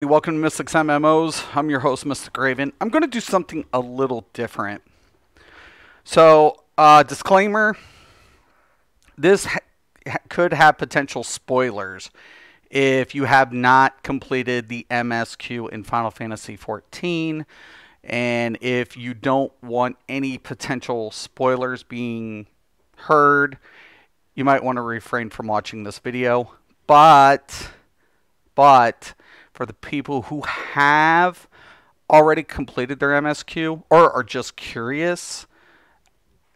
Welcome to Mystics MMOs. I'm your host, Mystic Raven. I'm going to do something a little different. So, disclaimer, this could have potential spoilers if you have not completed the MSQ in Final Fantasy XIV, and if you don't want any potential spoilers being heard, you might want to refrain from watching this video. But for the people who have already completed their MSQ or are just curious,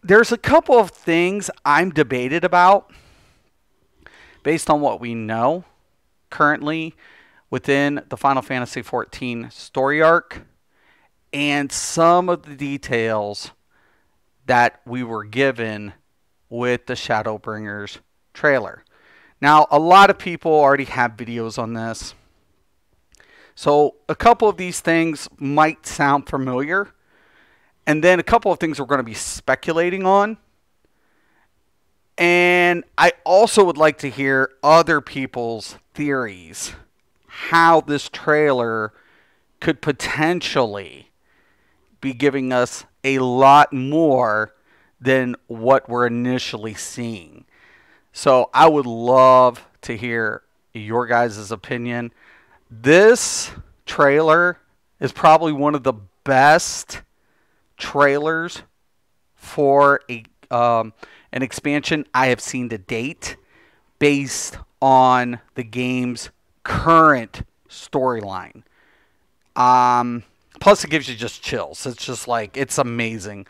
there's a couple of things I'm debated about based on what we know currently within the Final Fantasy XIV story arc and some of the details that we were given with the Shadowbringers trailer. Now, a lot of people already have videos on this. So a couple of these things might sound familiar. And then a couple of things we're going to be speculating on. And I also would like to hear other people's theories. How this trailer could potentially be giving us a lot more than what we're initially seeing. So I would love to hear your guys' opinion. This trailer is probably one of the best trailers for an expansion I have seen to date based on the game's current storyline. Plus, it gives you just chills. It's just like, it's amazing.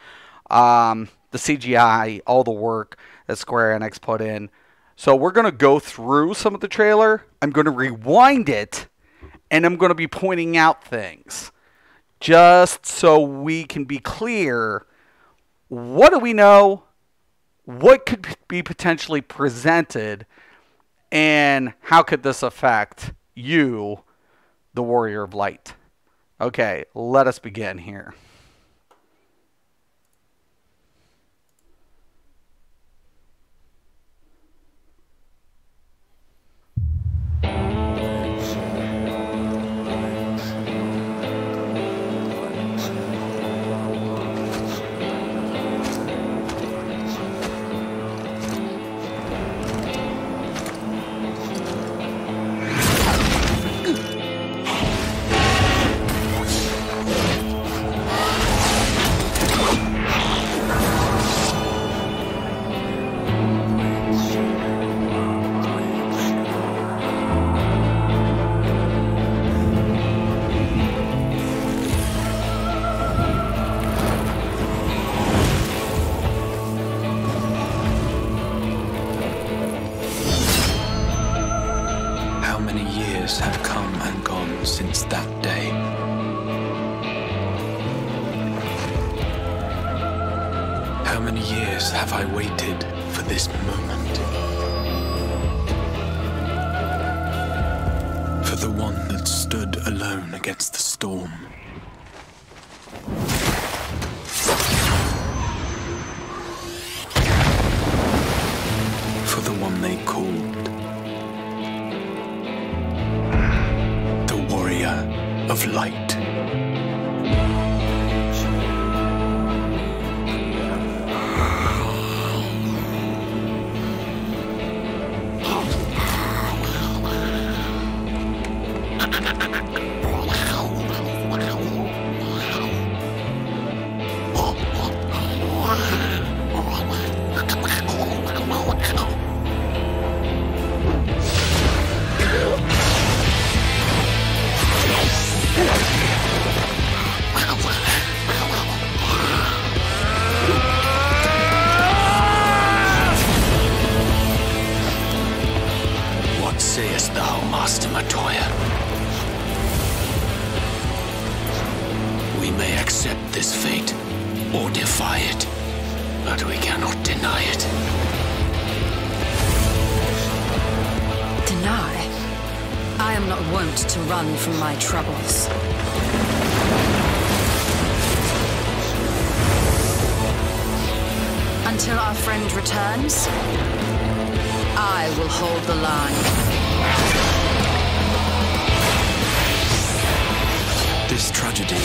The CGI, all the work that Square Enix put in. So we're going to go through some of the trailer. I'm going to rewind it. And I'm going to be pointing out things just so we can be clear. What do we know? What could be potentially presented? And how could this affect you, the Warrior of Light? Okay, let us begin here. Have come and gone since that day. How many years have I waited for this moment? For the one that stood alone against the storm. For the one they called of light. Sayest thou, Master Matoya? We may accept this fate, or defy it, but we cannot deny it. Deny? I am not wont to run from my troubles. Until our friend returns, I will hold the line. This tragedy,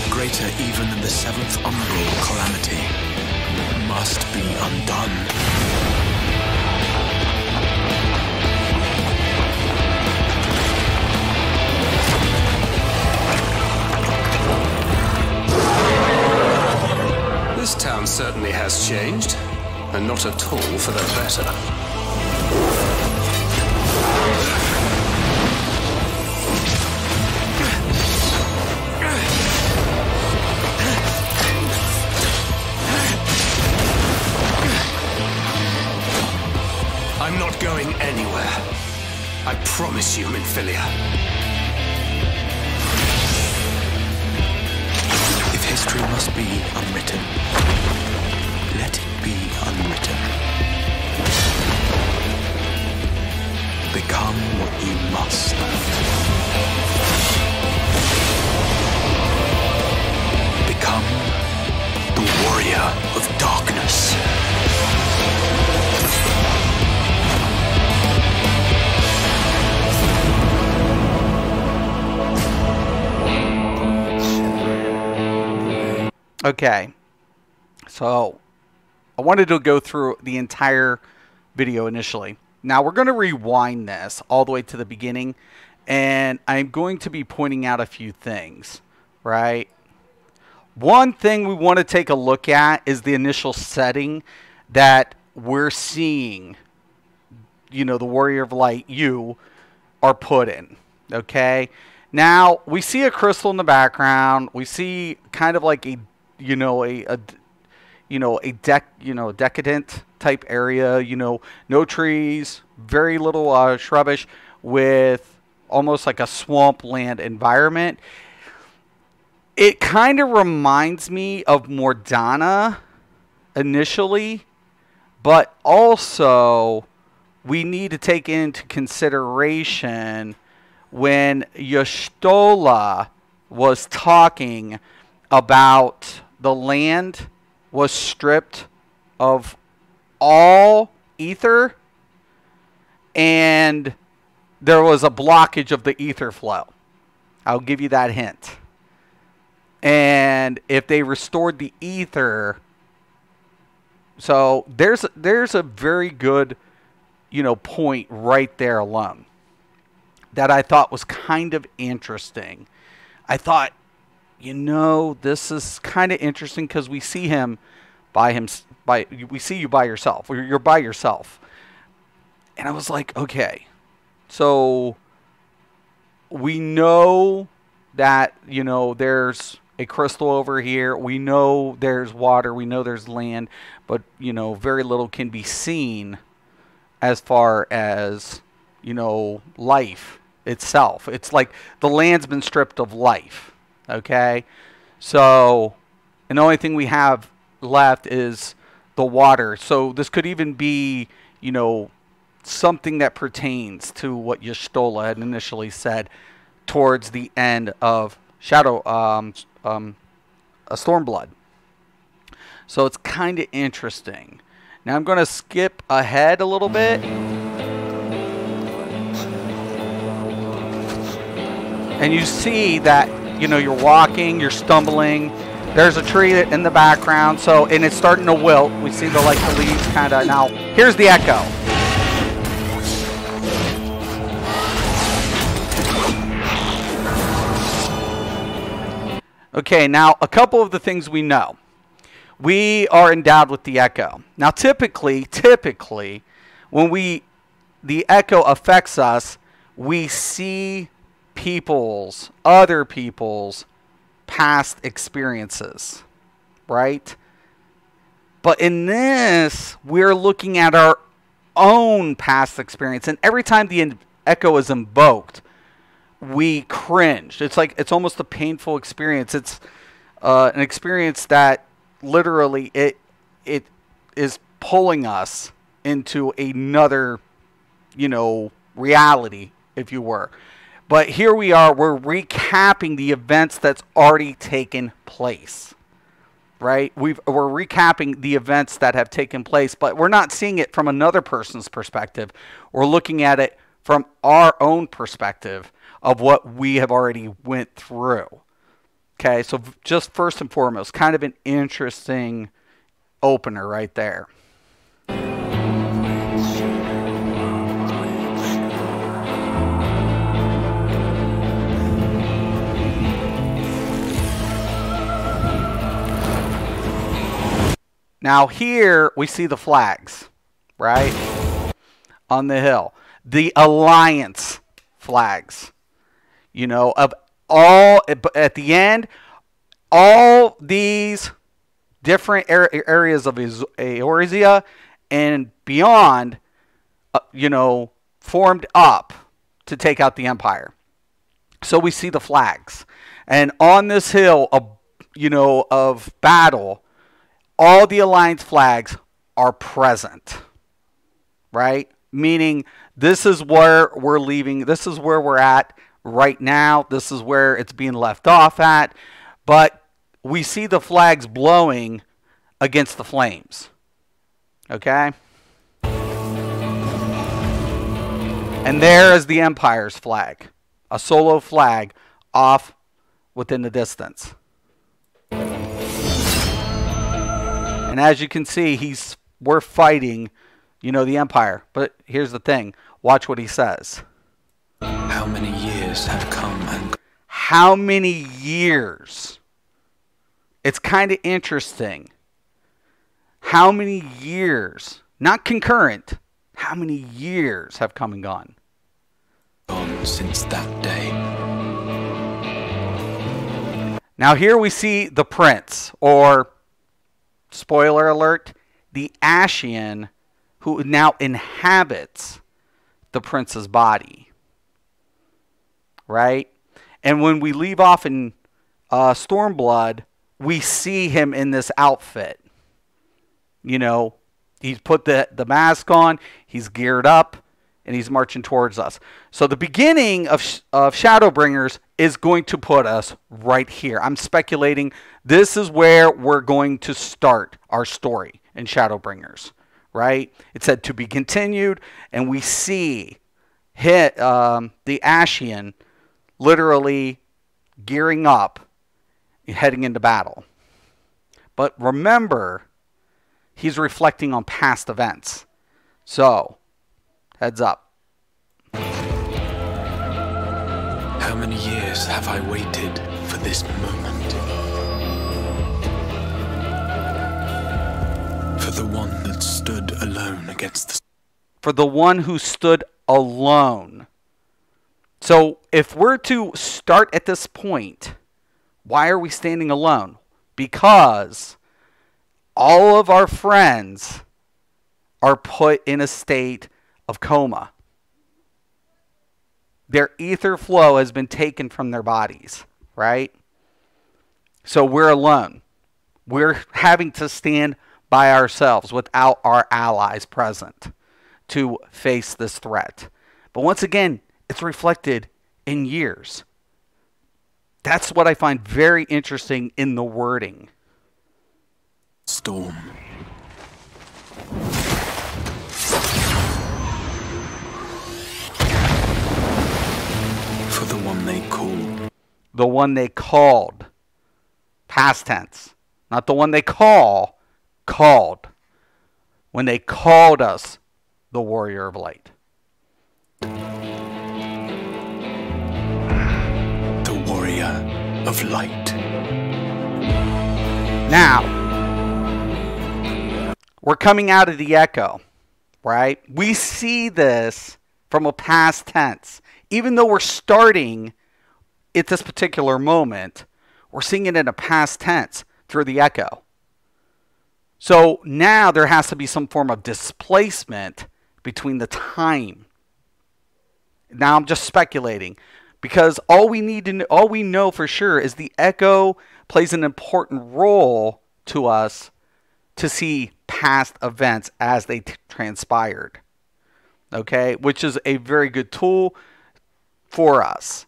greater even than the seventh umbral calamity, must be undone. This town certainly has changed, and not at all for the better. I'm not going anywhere. I promise you, Minfilia. If history must be unwritten, let it be unwritten. Become what you must. Become the warrior of darkness. Okay, so I wanted to go through the entire video initially. Now we're going to rewind this all the way to the beginning, and I'm going to be pointing out a few things, right? One thing we want to take a look at is the initial setting that we're seeing, you know, the Warrior of Light, you are put in, okay? Now, we see a crystal in the background. We see kind of like a decadent type area, no trees, very little shrubbish, with almost like a swampland environment. It kind of reminds me of Morgana initially, but also we need to take into consideration when Y'shtola was talking about the land was stripped of all ether, and there was a blockage of the ether flow. I'll give you that hint. And if they restored the ether, so there's a very good, point right there alone that I thought was kind of interesting. I thought, this is kind of interesting because we see him we see you by yourself. You're by yourself. And I was like, okay, so we know that, there's a crystal over here. We know there's water. We know there's land, but, very little can be seen as far as, life itself. It's like the land's been stripped of life. Okay, so and the only thing we have left is the water. So this could even be, something that pertains to what Y'shtola had initially said towards the end of a Stormblood. So it's kind of interesting. Now I'm going to skip ahead a little bit. And you see that, you're walking, you're stumbling. There's a tree in the background, and it's starting to wilt. We see the leaves kind of. Now, here's the echo. Okay, now a couple of the things we know. We are endowed with the echo. Now, typically, when the echo affects us, we see other people's past experiences, right? But in this, we're looking at our own past experience, and every time the echo is invoked, we cringe. It's almost a painful experience. It's an experience that literally it is pulling us into another, reality, if you were. But here we are, we're recapping the events that's already taken place, right? We're recapping the events that have taken place, but we're not seeing it from another person's perspective. We're looking at it from our own perspective of what we have already went through. Okay, so just first and foremost, kind of an interesting opener right there. Now here we see the flags, right, on the hill. The Alliance flags, you know, of all, at the end, all these different areas of Eorzea and beyond, you know, formed up to take out the Empire. So we see the flags. And on this hill, you know, of battle, all the Alliance flags are present, right? Meaning this is where we're leaving. This is where we're at right now. This is where it's being left off at. But we see the flags blowing against the flames. Okay? And there is the Empire's flag. A solo flag off within the distance. And as you can see, we're fighting, you know, the Empire. But here's the thing. Watch what he says. How many years have come and... How many years? It's kind of interesting. How many years? Not concurrent. How many years have come and gone? ...gone since that day. Now here we see the prince, or... spoiler alert, the Ashian who now inhabits the prince's body. Right? And when we leave off in Stormblood, we see him in this outfit. You know, he's put the mask on, he's geared up, and he's marching towards us. So the beginning of Shadowbringers is going to put us right here. I'm speculating this is where we're going to start our story in Shadowbringers, right? It said to be continued, and we see the Ashian literally gearing up, heading into battle. But remember, he's reflecting on past events. So, heads up. How many years have I waited for this moment? For the one that stood alone against the... For the one who stood alone. So, if we're to start at this point, why are we standing alone? Because all of our friends are put in a state of coma. Their ether flow has been taken from their bodies, right? So we're alone. We're having to stand by ourselves without our allies present to face this threat. But once again, it's reflected in years. That's what I find very interesting in the wording. Storm. For the one they called. The one they called. Past tense. Not the one they call. Called. When they called us the Warrior of Light. The Warrior of Light. Now, we're coming out of the echo, right? We see this from a past tense. Even though we're starting at this particular moment, we're seeing it in a past tense through the echo. So now there has to be some form of displacement between the time. Now I'm just speculating, because all we know for sure is the echo plays an important role to us to see past events as they transpired. Okay, which is a very good tool for us.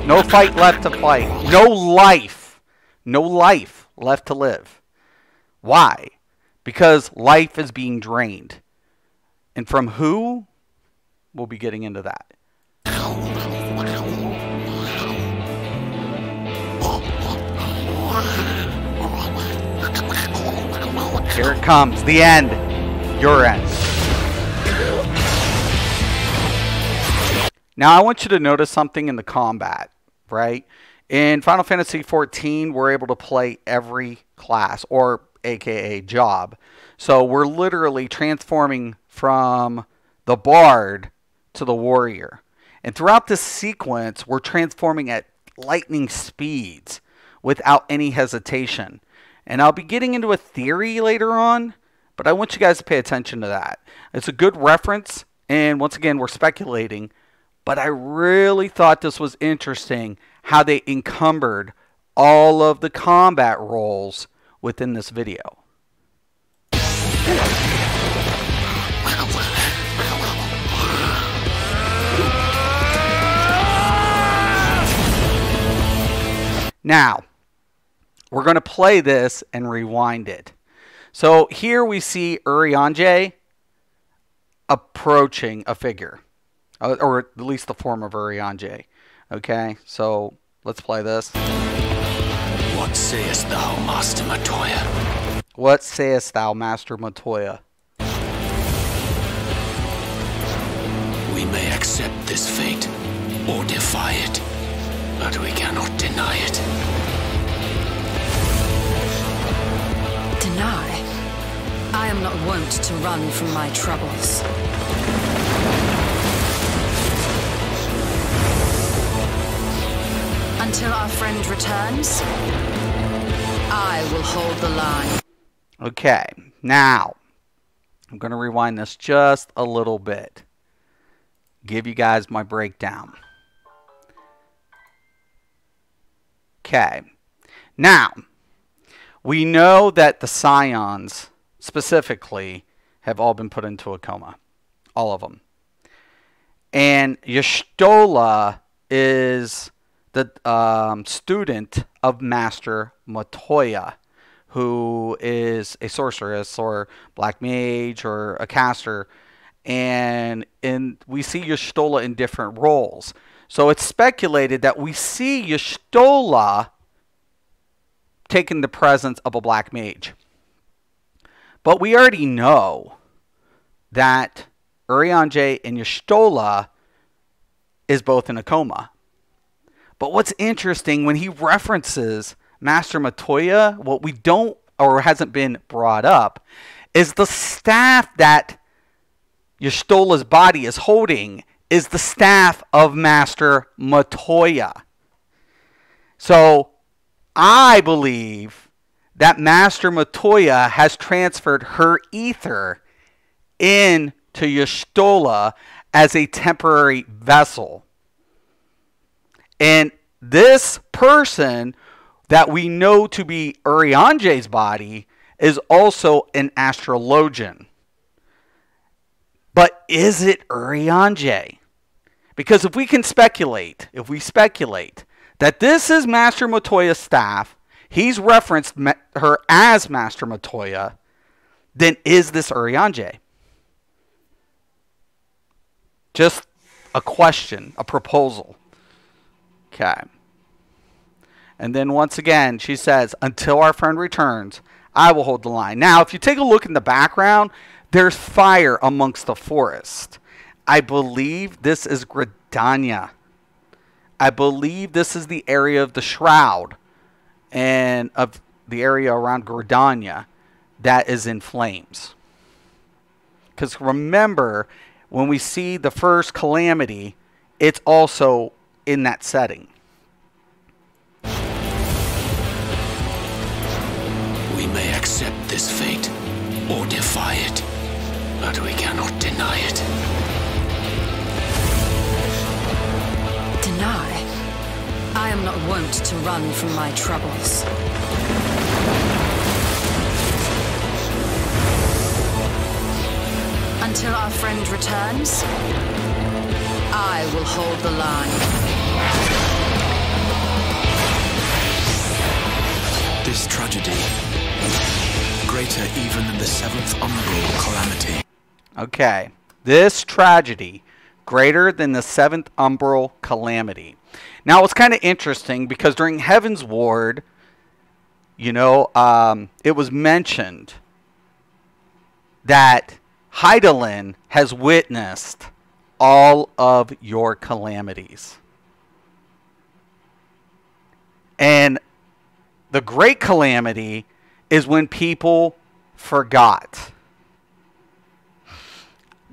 No fight left to fight. No life. No life left to live. Why? Because life is being drained. And from who? We'll be getting into that. Here it comes. The end. Your end. Now, I want you to notice something in the combat, right? In Final Fantasy XIV, we're able to play every class, or aka job. So we're literally transforming from the bard to the warrior. And throughout this sequence, we're transforming at lightning speeds without any hesitation. And I'll be getting into a theory later on, but I want you guys to pay attention to that. It's a good reference, and once again, we're speculating, but I really thought this was interesting how they encumbered all of the combat roles within this video. Now, we're going to play this and rewind it. So here we see Urianger approaching a figure, or at least the form of Urianger. Okay, so let's play this. What sayest thou, Master Matoya? What sayest thou, Master Matoya? We may accept this fate or defy it, but we cannot deny it. Deny? I am not wont to run from my troubles. Until our friend returns, I will hold the line. Okay, now, I'm going to rewind this just a little bit. Give you guys my breakdown. Okay, now, we know that the Scions, specifically, have all been put into a coma. All of them. And Y'shtola is the student of Master Matoya, who is a sorceress or black mage or a caster. And we see Y'shtola in different roles. So it's speculated that we see Y'shtola taking the presence of a black mage. But we already know that Urianger and Y'shtola is both in a coma. But what's interesting, when he references Master Matoya, what we don't, or hasn't been brought up, is the staff that Y'shtola's body is holding is the staff of Master Matoya. So, I believe that Master Matoya has transferred her ether into Y'shtola as a temporary vessel. And this person that we know to be Urianger's body is also an astrologian. But is it Urianger? Because if we speculate that this is Master Matoya's staff, he's referenced her as Master Matoya, then is this Urianger? Just a question, a proposal. Okay. And then once again, she says, until our friend returns, I will hold the line. Now, if you take a look in the background, there's fire amongst the forest. I believe this is Gridania. I believe this is the area of the Shroud and of the area around Gridania that is in flames. Because remember, when we see the first calamity, it's also in that setting. We may accept this fate or defy it, but we cannot deny it. Deny? I am not wont to run from my troubles. Until our friend returns, I will hold the line. This tragedy, greater even than the seventh umbral calamity. Okay. This tragedy, greater than the seventh umbral calamity. Now, it's kind of interesting because during Heaven's Ward, you know, it was mentioned that Hydaelyn has witnessed all of your calamities. And the great calamity is when people forgot.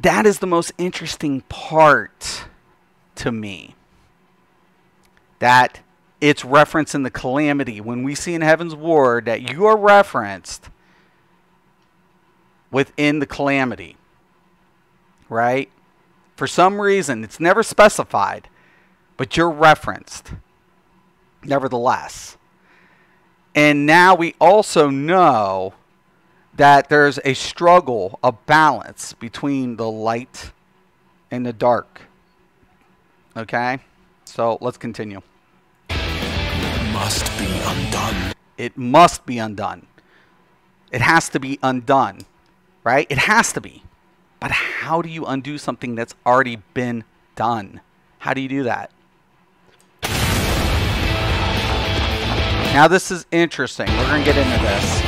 That is the most interesting part to me. That it's referenced in the calamity. When we see in Heaven's Ward that you are referenced within the calamity. Right? For some reason, it's never specified, but you're referenced. Nevertheless. And now we also know that there's a struggle, a balance between the light and the dark. Okay? So let's continue. Must be undone. It must be undone. It has to be undone. Right? It has to be. But how do you undo something that's already been done? How do you do that? Now this is interesting. We're going to get into this.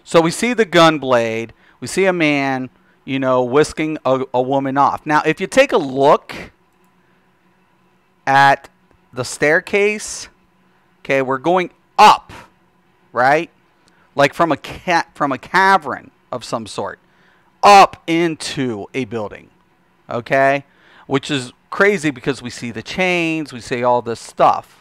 So we see the gun blade. We see a man, you know, whisking a woman off. Now if you take a look at the staircase, okay, we're going up, right? Like from a cavern of some sort, up into a building, okay? Which is crazy because we see the chains, we see all this stuff.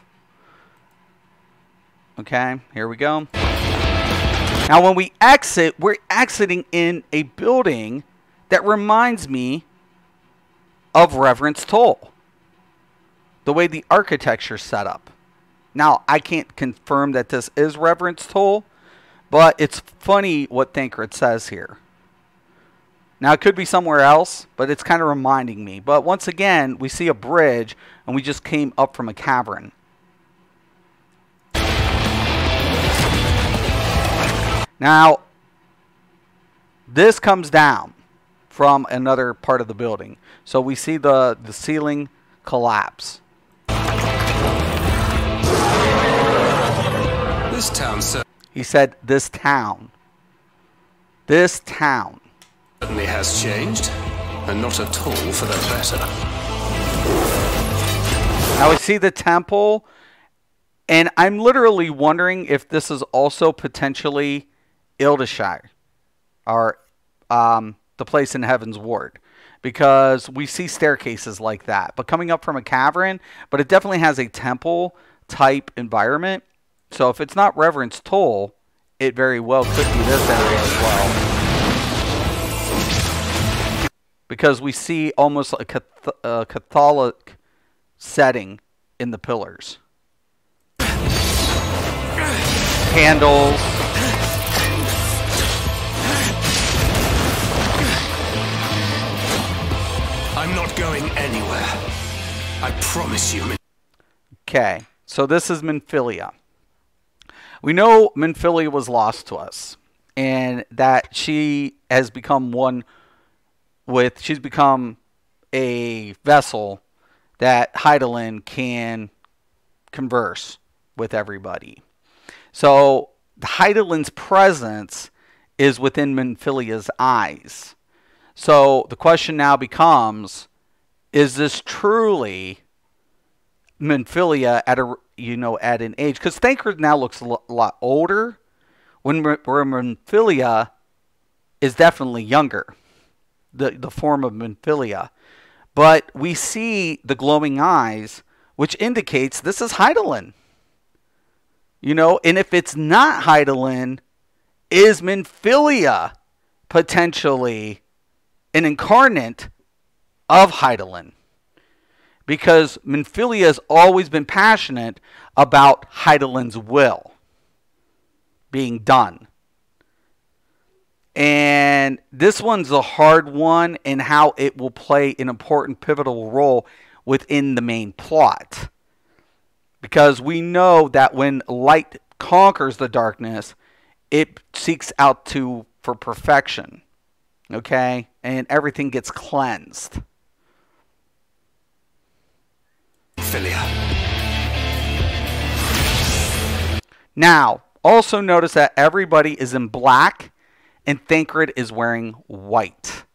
Okay, here we go. Now when we exit, we're exiting in a building that reminds me of Reverence Toll. The way the architecture's set up. Now, I can't confirm that this is Reverence Toll, but it's funny what Thancred says here. Now, it could be somewhere else, but it's kind of reminding me. But once again, we see a bridge, and we just came up from a cavern. Now, this comes down from another part of the building. So we see the ceiling collapse. This town, sir. He said, this town. This town. Certainly has changed, and not at all for the better. Now we see the temple, and I'm literally wondering if this is also potentially Ildashire, or the place in Heaven's Ward, because we see staircases like that, but coming up from a cavern, but it definitely has a temple type environment. So if it's not Reverence Toll, it very well could be this area as well. Because we see almost a Catholic setting in the pillars. Candles. I'm not going anywhere. I promise you. Okay, so this is Minfilia. We know Minfilia was lost to us, and that she has become one with, she's become a vessel that Hydaelyn can converse with everybody. So Hydaelyn's presence is within Minfilia's eyes. So the question now becomes, is this truly Minfilia at a, you know, at an age? Because Thancred now looks a lot older, where Minfilia is definitely younger, the form of Minfilia. But we see the glowing eyes, which indicates this is Hydaelyn. You know, and if it's not Hydaelyn, is Minfilia potentially an incarnate of Hydaelyn? Because Minfilia has always been passionate about Hydaelyn's will being done. And this one's a hard one in how it will play an important pivotal role within the main plot. Because we know that when light conquers the darkness, it seeks out for perfection. Okay? And everything gets cleansed. Philia. Now, also notice that everybody is in black and Thancred is wearing white.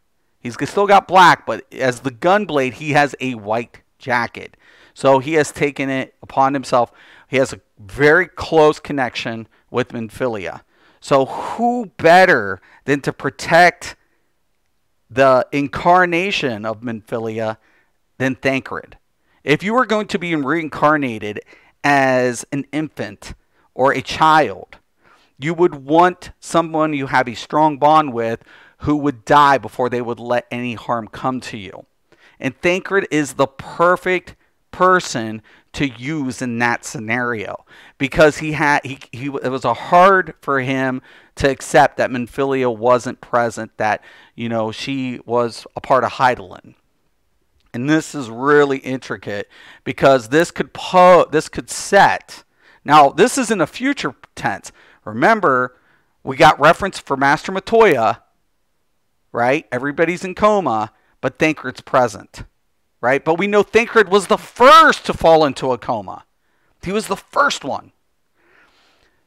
He's still got black, but as the Gunblade, he has a white jacket. So he has taken it upon himself. He has a very close connection with Minfilia. So who better than to protect the incarnation of Minfilia than Thancred? If you were going to be reincarnated as an infant or a child, you would want someone you have a strong bond with who would die before they would let any harm come to you. And Thancred is the perfect person to use in that scenario, because it was hard for him to accept that Minfilia wasn't present, that she was a part of Hydaelyn. And this is really intricate, because this could set. Now, this is in a future tense. Remember, we got reference for Master Matoya, right? Everybody's in coma, but Thancred's present, right? But we know Thancred was the first to fall into a coma. He was the first one.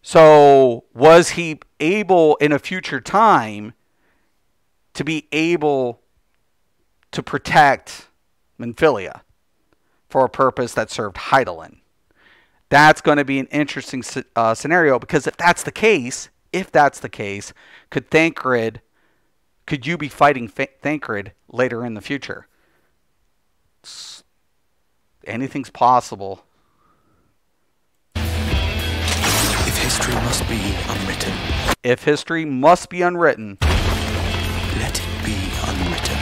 So, was he able in a future time to be able to protect Minfilia for a purpose that served Hydaelyn? That's going to be an interesting scenario, because if that's the case, could you be fighting Thancred later in the future? Anything's possible. If history must be unwritten. If history must be unwritten. Let it be unwritten.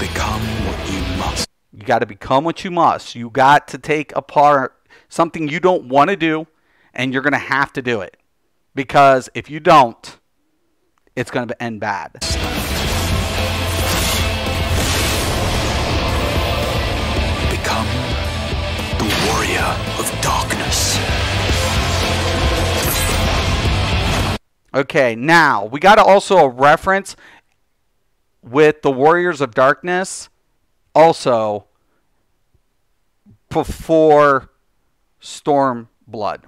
Become what you must. You got to become what you must. You got to take apart something you don't want to do, and you're going to have to do it. Because if you don't, it's going to end bad. Become the warrior of darkness. Okay, now, we got to also a reference with the Warriors of Darkness, also before Stormblood,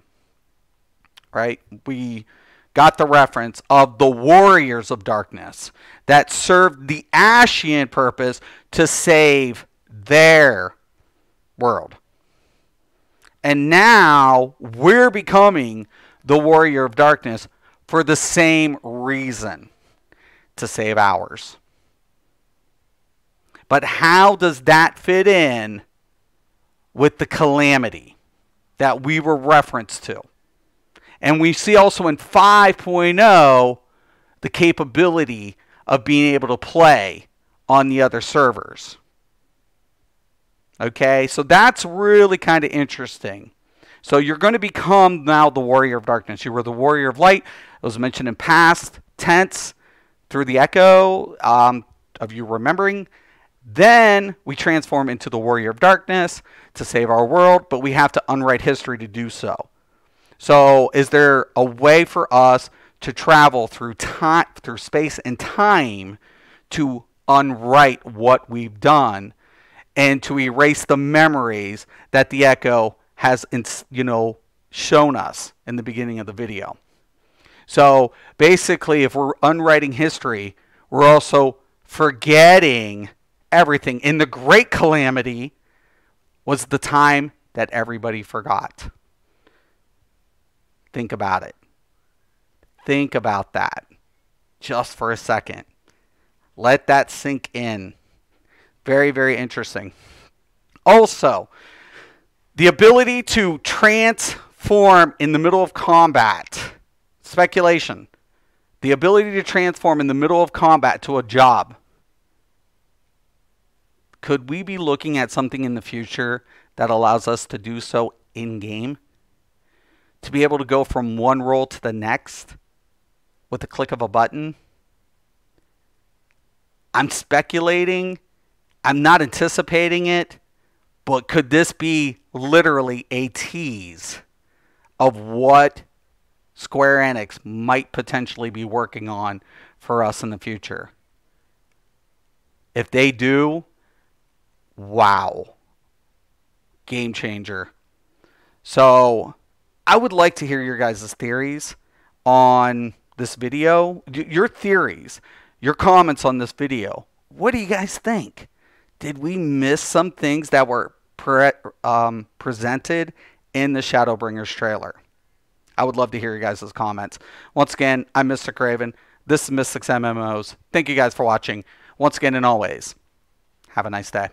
right? We got the reference of the Warriors of Darkness that served the Ashian purpose to save their world. And now we're becoming the Warrior of Darkness for the same reason, to save ours. But how does that fit in with the calamity that we were referenced to? And we see also in 5.0 the capability of being able to play on the other servers. Okay, so that's really kind of interesting. So you're going to become now the Warrior of Darkness. You were the Warrior of Light. It was mentioned in past tense through the echo of you remembering. Then we transform into the Warrior of Darkness to save our world, but we have to unwrite history to do so. So is there a way for us to travel through time, through space and time, to unwrite what we've done and to erase the memories that the echo has, shown us in the beginning of the video? So basically, if we're unwriting history, we're also forgetting everything. In the Great Calamity was the time that everybody forgot. Think about it. Think about that just for a second. Let that sink in. Very, very interesting. Also, the ability to transform in the middle of combat. Speculation. The ability to transform in the middle of combat to a job. Could we be looking at something in the future that allows us to do so in-game? To be able to go from one role to the next with the click of a button? I'm speculating. I'm not anticipating it. But could this be literally a tease of what Square Enix might potentially be working on for us in the future. If they do, wow. Game changer. So, I would like to hear your guys' theories on this video. Your theories, your comments on this video. What do you guys think? Did we miss some things that were presented in the Shadowbringers trailer? I would love to hear you guys' comments. Once again, I'm Mr. Raven. This is Mystics MMOs. Thank you guys for watching. Once again and always, have a nice day.